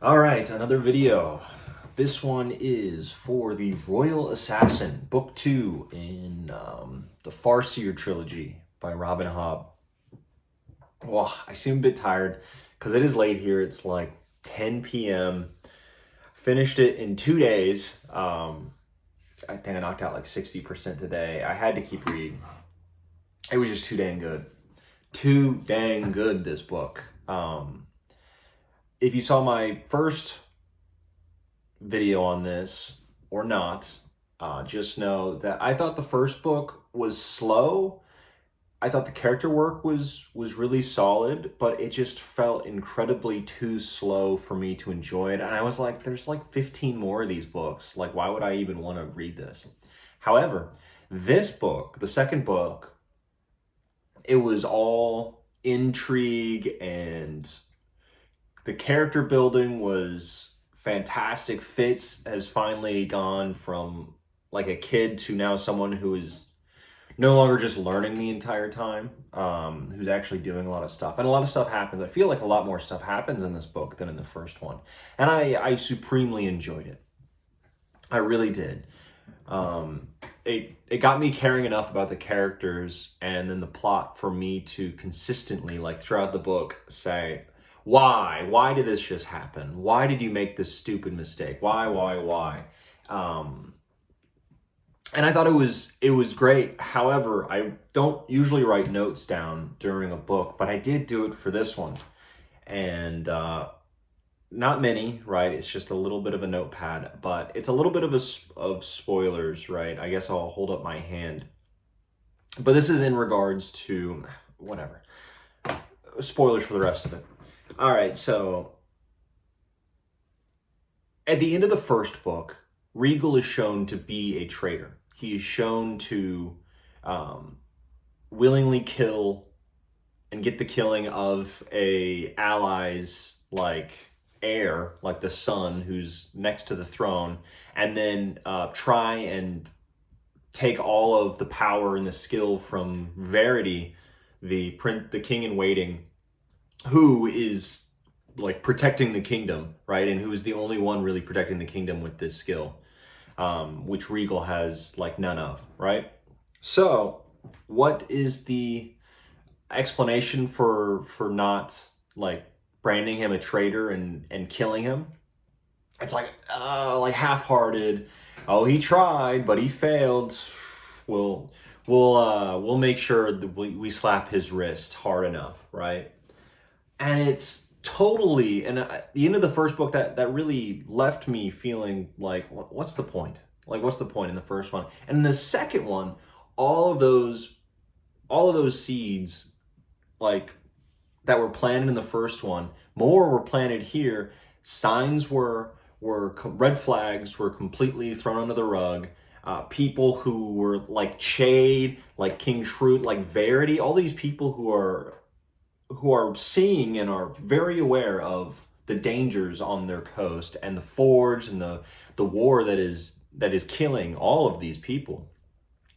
All right, another video. This one is for the Royal Assassin, Book 2 in the Farseer trilogy by Robin Hobb. Well, I seem a bit tired because it is late here. It's like 10 p.m. Finished it in 2 days. I think I knocked out like 60% today. I had to keep reading. It was just too dang good. Too dang good, this book. If you saw my first video on this or not, just know that I thought the first book was slow. I thought the character work was really solid, but it just felt incredibly too slow for me to enjoy it. And I was like, there's like 15 more of these books. Like, why would I even want to read this? However, this book, the second book, it was all intrigue and the character building was fantastic. Fitz has finally gone from like a kid to now someone who is no longer just learning the entire time, who's actually doing a lot of stuff. And a lot of stuff happens. I feel like a lot more stuff happens in this book than in the first one. And I supremely enjoyed it. I really did. Um, it got me caring enough about the characters and then the plot for me to consistently, like throughout the book, say, why did this just happen? Why did you make this stupid mistake? Why? Um, and I thought it was great. However, I don't usually write notes down during a book, but I did do it for this one, and not many, right? It's just a little bit of a notepad, but it's a little bit of spoilers, right? I guess I'll hold up my hand, but this is in regards to whatever spoilers for the rest of it. All right, so at the end of the first book, Regal is shown to be a traitor. He is shown to um, willingly kill and get the killing of a ally's like heir, like the son who's next to the throne, and then try and take all of the power and the skill from Verity, the king in waiting, who is like protecting the kingdom, right? And who is the only one really protecting the kingdom with this skill, which Regal has like none of, right? So, what is the explanation for not like branding him a traitor and killing him? It's like half-hearted. Oh, he tried, but he failed. We'll we'll make sure that we slap his wrist hard enough, right? And it's totally, and at the end of the first book, that really left me feeling like what's the point? Like, what's the point in the first one? And in the second one, all of those all of those seeds, like, that were planted in the first one, more were planted here. Signs were red flags were completely thrown under the rug. People who were like Chade, like King Shrewd, like Verity, all these people who are seeing and are very aware of the dangers on their coast and the forge and the war that is killing all of these people,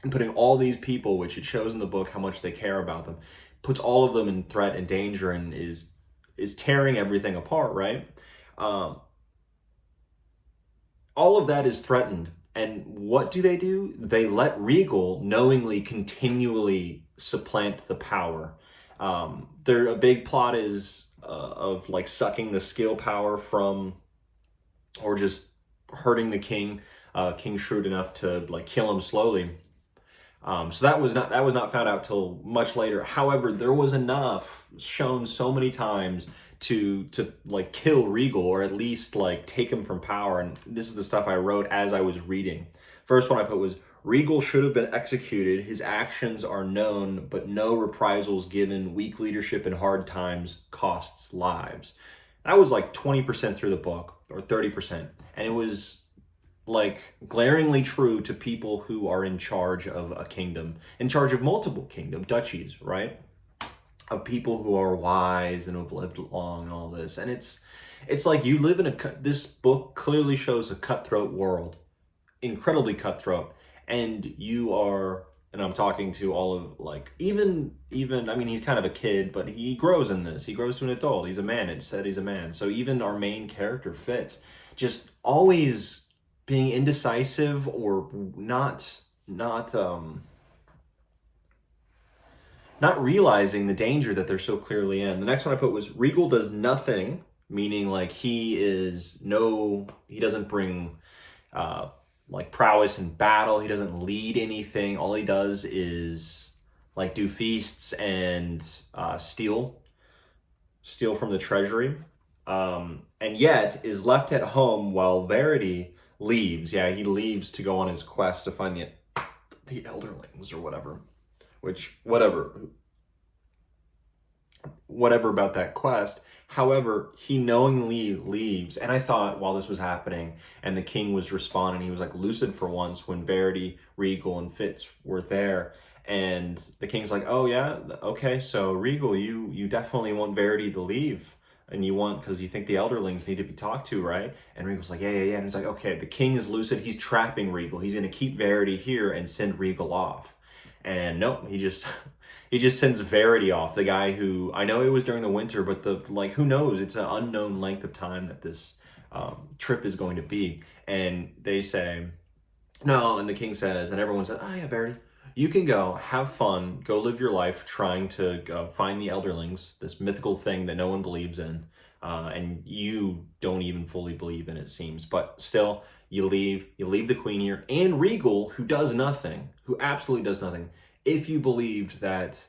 and putting all these people, which it shows in the book how much they care about them, puts all of them in threat and danger, and is tearing everything apart, right? Um, all of that is threatened. And what do? They let Regal knowingly continually supplant the power. There, a big plot is of like sucking the skill power from, or just hurting the king, King Shrewd, enough to like kill him slowly. So that was not found out till much later. However, there was enough shown so many times to like kill Regal, or at least like take him from power. And this is the stuff I wrote as I was reading. First one I put was, Regal should have been executed. His actions are known, but no reprisals given. Weak leadership in hard times costs lives. That was like 20% through the book, or 30%, and it was like glaringly true to people who are in charge of a kingdom, in charge of multiple duchies, right? Of people who are wise and who have lived long and all this. And it's like you live in this book clearly shows a cutthroat world, incredibly cutthroat, and you are and I'm talking to all of like even I mean he's kind of a kid, but he grows in this. He grows to an adult. He's a man. It said he's a man. So even our main character Fitz, just always being indecisive or not realizing the danger that they're so clearly in. The next one I put was Regal does nothing, meaning like he doesn't bring uh, like prowess in battle. He doesn't lead anything. All he does is like do feasts and steal from the treasury, and yet is left at home while Verity leaves. Yeah, he leaves to go on his quest to find the elderlings or whatever. Which whatever about that quest. However, he knowingly leaves. And I thought while this was happening and the king was responding, he was like lucid for once when Verity, Regal, and Fitz were there. And the king's like, oh yeah, okay, so Regal, you definitely want Verity to leave. And you want, because you think the elderlings need to be talked to, right? And Regal's like, yeah. And he's like, okay, the king is lucid. He's trapping Regal. He's going to keep Verity here and send Regal off. And nope, he just sends Verity off, the guy who I know it was during the winter, but who knows? It's an unknown length of time that this trip is going to be. And they say no, and the king says, and everyone says, oh yeah, Verity, you can go have fun, go live your life trying to find the elderlings, this mythical thing that no one believes in, and you don't even fully believe in, it seems, but still. You leave the queen here and Regal, who does nothing, who absolutely does nothing. If you believed that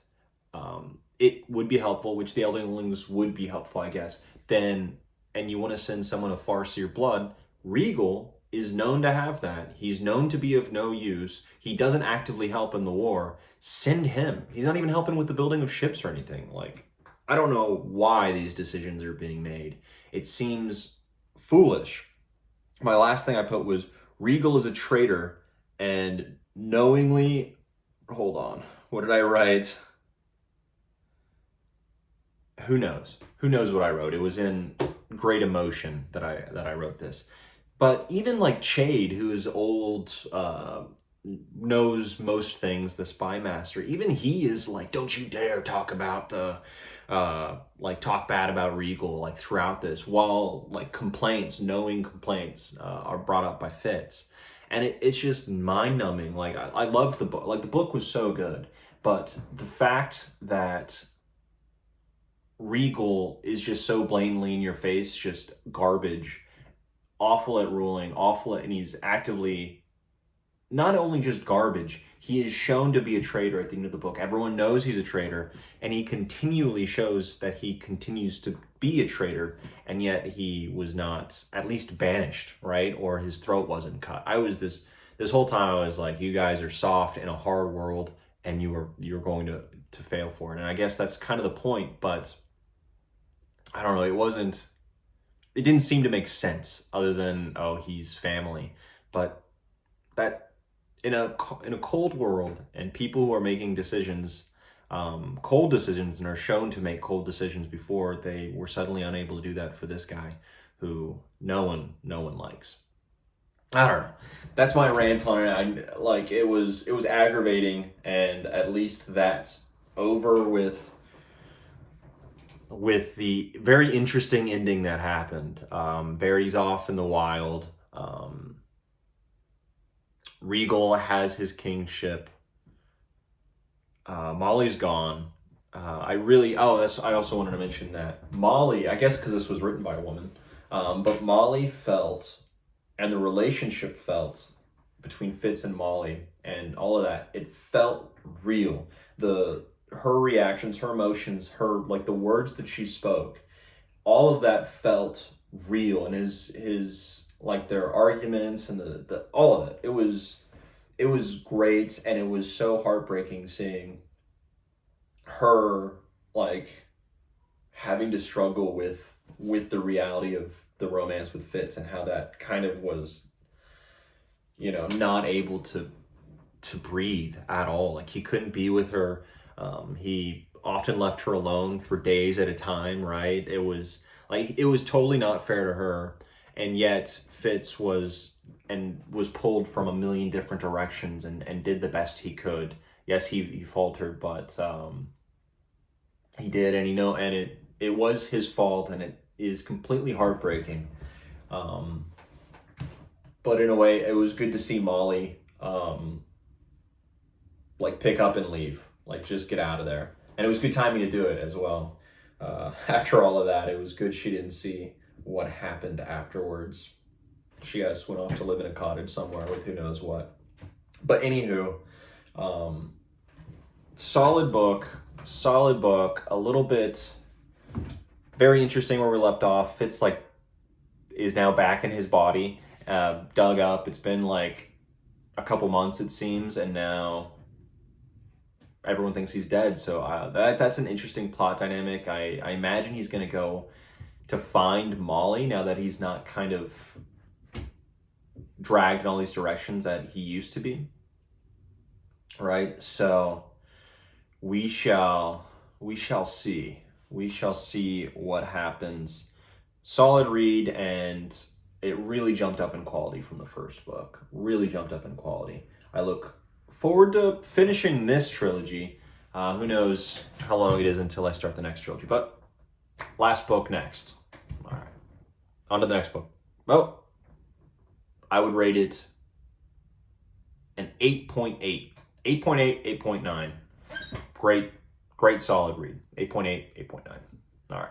it would be helpful, which the elderlings would be helpful, I guess, then, and you want to send someone of farcier blood, Regal is known to have that. He's known to be of no use. He doesn't actively help in the war. Send him. He's not even helping with the building of ships or anything. Like, I don't know why these decisions are being made. It seems foolish. My last thing I put was Regal is a traitor and knowingly, hold on, what did I write? Who knows? Who knows what I wrote? It was in great emotion that I wrote this. But even like Chade, who is old, knows most things, the spy master, even he is like, don't you dare talk about talk bad about Regal, like throughout this, while like knowing complaints are brought up by Fitz. And it's just mind numbing. Like I loved the book. Like the book was so good, but the fact that Regal is just so blatantly in your face, just garbage, awful at ruling, and he's actively not only just garbage, he is shown to be a traitor at the end of the book. Everyone knows he's a traitor, and he continually shows that he continues to be a traitor, and yet he was not at least banished, right? Or his throat wasn't cut. I was this whole time I was like, you guys are soft in a hard world, and you're going to fail for it. And I guess that's kind of the point, but I don't know, it didn't seem to make sense other than, oh, he's family. But that in a cold world, and people who are making decisions, cold decisions, and are shown to make cold decisions before, they were suddenly unable to do that for this guy who no one likes. I don't know. That's my rant on it. It was aggravating, and at least that's over with the very interesting ending that happened. Verity's off in the wild. Regal has his kingship. Molly's gone. I also wanted to mention that Molly, I guess because this was written by a woman, but Molly felt, and the relationship felt between Fitz and Molly and all of that, it felt real. Her reactions, her emotions, the words that she spoke, all of that felt real. And his like their arguments and the all of it. It was great, and it was so heartbreaking seeing her like having to struggle with the reality of the romance with Fitz, and how that kind of was, not able to breathe at all. Like he couldn't be with her. He often left her alone for days at a time, right? It was totally not fair to her. And yet Fitz was pulled from a million different directions and did the best he could Yes, he faltered, but he did, and it was his fault, and it is completely heartbreaking. Um, but in a way, it was good to see Molly like pick up and leave, like just get out of there, and it was good timing to do it as well. After all of that, it was good she didn't see what happened afterwards. She just went off to live in a cottage somewhere with who knows what. But anywho, um, solid book, solid book. A little bit very interesting where we left off. Fitz like is now back in his body, dug up. It's been like a couple months it seems, and now everyone thinks he's dead. So that's an interesting plot dynamic. I imagine he's going to go to find Molly now that he's not kind of dragged in all these directions that he used to be. Right? So we shall see. We shall see what happens. Solid read, and it really jumped up in quality from the first book. Really jumped up in quality. I look forward to finishing this trilogy. Who knows how long it is until I start the next trilogy. But last book next. All right. On to the next book. Oh, I would rate it an 8.8. 8.8, 8.9. Great solid read. 8.8, 8.9. All right.